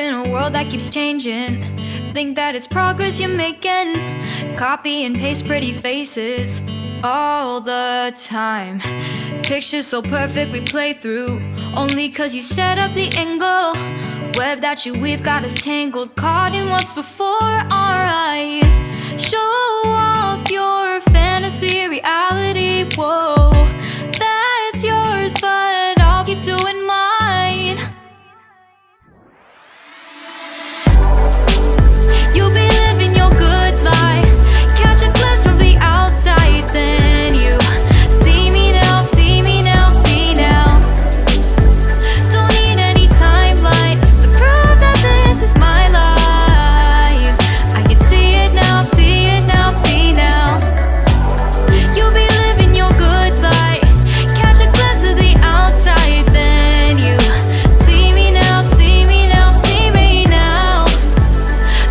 in a world that keeps changing. Think that it's progress you're making. Copy and paste pretty faces all the time. Pictures so perfect we play through, only cause you set up the angle. Web that you weave got us tangled, caught in what's before our eyes. Show off your fantasy reality, whoa, that's yours, but I'll keep doing mine. You'll be living your good life, catch a glimpse from the outside, then you see me now, see me now, see now. Don't need any timeline to prove that this is my life. I can see it now, see it now, see now. You'll be living your good life, catch a glimpse of the outside, then you see me now, see me now, see me now.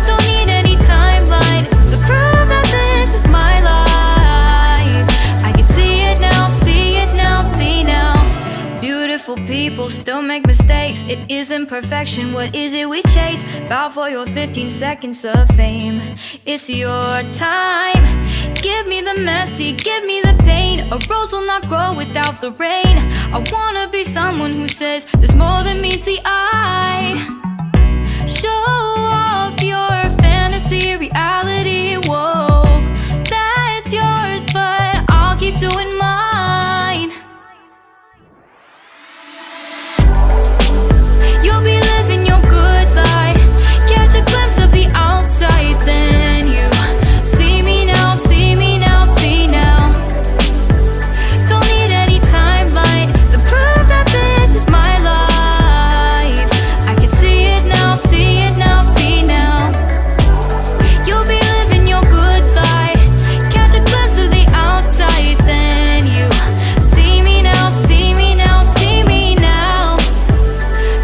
Don't need any timeline to prove that this is my life. I can see it now, see it now, see now. Beautiful people still make mistakes. It isn't perfection, what is it we chase? Bow for your 15 seconds of fame. It's your time. Give me the messy, give me the pain. A rose will not grow without the rain. I wanna be someone who says there's more than meets the eye. Show off your fantasy reality, whoa, that's yours, but I'll keep doing mine. You'll be living your good life, catch a glimpse of the outside, then you see me now, see me now, see now. Don't need any timeline to prove that this is my life. I can see it now, see it now, see now. You'll be living your good life, catch a glimpse of the outside, then you see me now, see me now, see me now.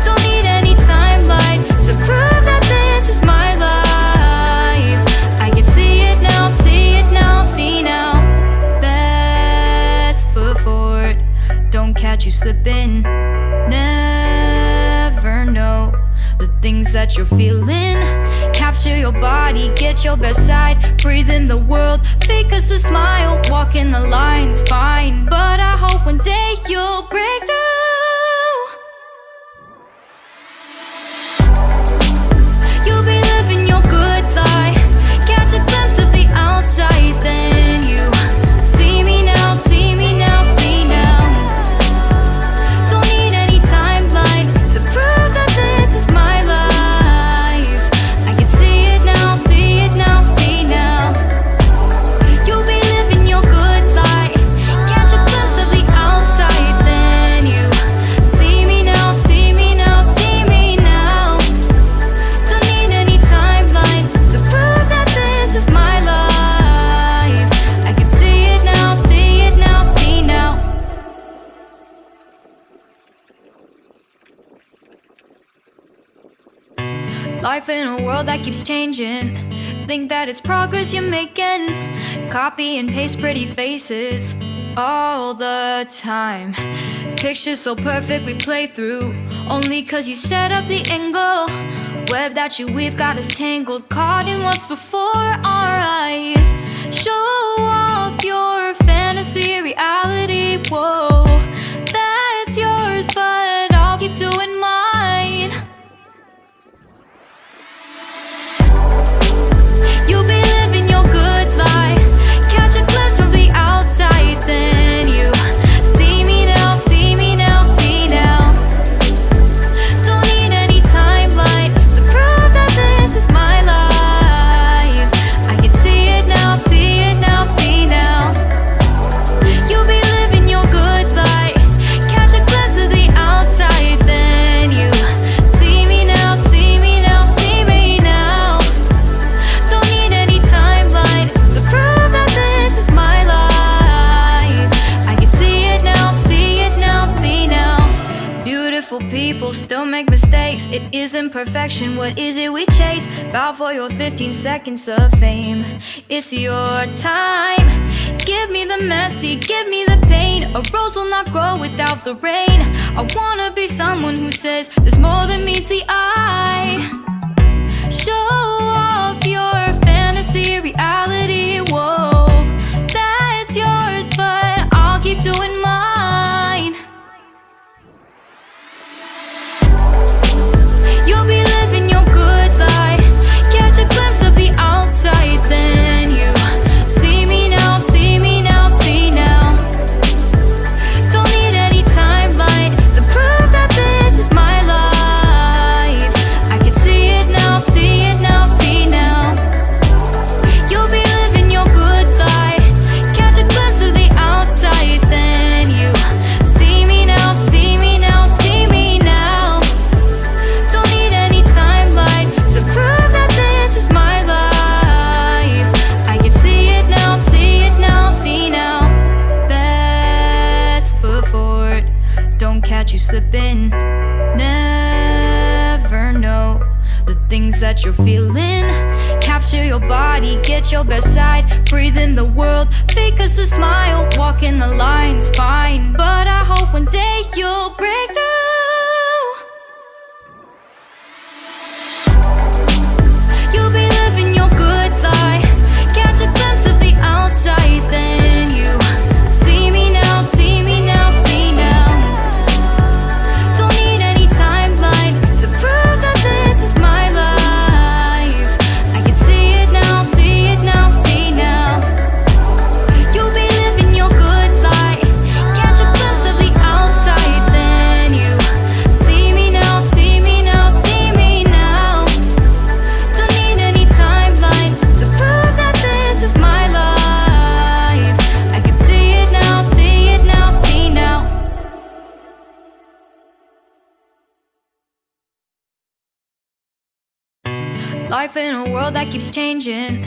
Don't need any timeline to prove that this is my life. I can see it now, see it now, see now. Best foot forward, don't catch you slipping. Never know the things that you're feeling. Capture your body, get your best side. Breathe in the world, fake us a smile. Walking the lines, fine, but I hope one day you'll break through. You'll be living your good life, catch a glimpse of the outside, then you see me now, see me now, see now. Don't need any timeline to prove that this is my life. I can see it now, see it now, see now. You'll be living your good life, catch a glimpse of the outside, then you see me now, see me now, see me now. Don't need any timeline to prove that this is my life. I can see it now, see it now, see now. Life in a world that keeps changing. Think that it's progress you're making. Copy and paste pretty faces all the time. Pictures so perfect we play through, only cause you set up the angle. Web that you weave got us tangled, caught in what's before our eyes. Show off your fantasy reality, whoa, that's yours, but I'll keep doing mine. You'll be living your good life, catch a glimpse from the outside, then you see me now, see me now, see now. Don't need any timeline to prove that this is my life. I can see it now, see it now, see now. You'll be living your good life, catch a glimpse of the outside, then you see me now, see me now, see me now. Don't need any timeline to prove that this is my life. I can see it now, see it now, see now. Beautiful people still make mistakes. It isn't perfection, what is it we chase? Bow for your 15 seconds of fame. It's your time. Give me the messy, give me the pain. A rose will not grow without the rain. I wanna be someone who says there's more than meets the eye. Show off your fantasy, reality, whoa, that's yours, but I'll keep doing mine. You'll be living your good life, catch a glimpse of the outside, then you see me now, see me now, see now. Don't need any timeline to prove that this is my life. I can see it now, see it now, see now. You'll be living your good life, catch a glimpse of the outside, then you see me now, see me now, see me now. Don't need any timeline to prove that this is my life. I can see it now, see it now, see now. Best foot forward, don't catch you slipping. Never know the things that you're feeling. Capture your body, get your best side. Breathe in the world, fake us a smile. Walk in the lines, fine, but I hope one day you'll break through. You'll be living your good life, catch a glimpse of the outside, then you see me now, see me now, see now. Don't need any timeline to prove that this is my life. I can see it now, see it now, see now. You'll be living your good life, catch a glimpse of the outside, then you see me now, see me now, see me now. Don't need any timeline to prove that this is my life. I can see it now, see it now, see now. Life in a world that keeps changing.